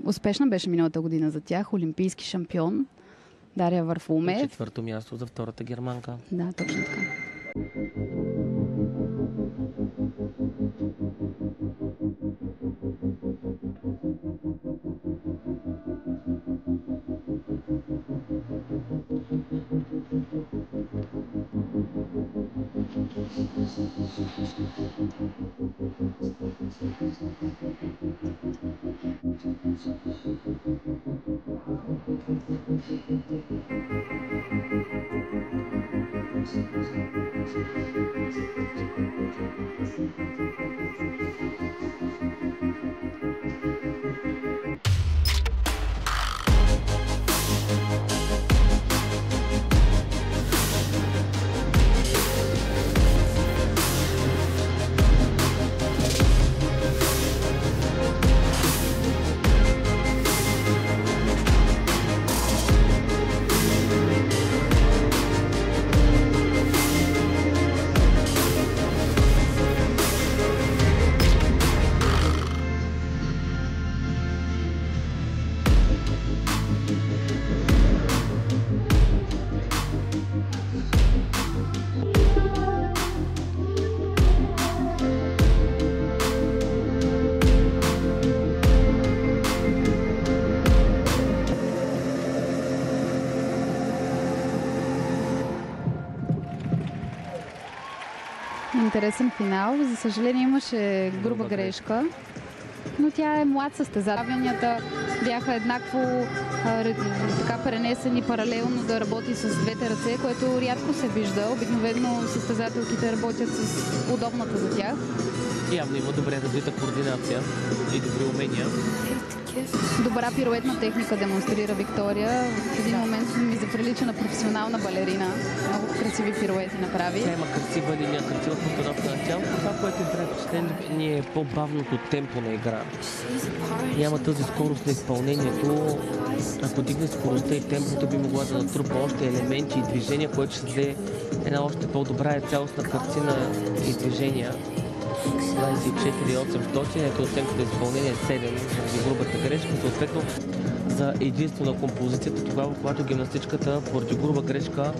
Успешна беше миналата година за тях. Олимпийски шампион. Дария Варфоломеев. Четвърто място за втората германка. Да, точно така. Интересен финал. За съжаление имаше груба грешка, но тя е млад състезател. Правенията бяха еднакво така пренесени паралелно да работи с двете ръце, което рядко се вижда. Обикновено състезателките работят с удобната за тях. Явно има добре развита координация и добри умения. Добра пируетна техника демонстрира Виктория. В един момент ми заприлича на професионална балерина. Много красиви пируети направи. Тя има красива линия, красива постановка на тялото. Това, което прави впечатление е по-бавното темпо на игра. Няма тази скорост на изпълнението. Ако дигне скоростта и темпото, би могла да натрупа още елементи и движения, което ще даде една още по-добра и цялостна картина и движения. 24,800, ето оценката за изпълнение 7 заради грубата грешка, съответно за единствена композицията тогава, когато гимнастичката поради груба грешка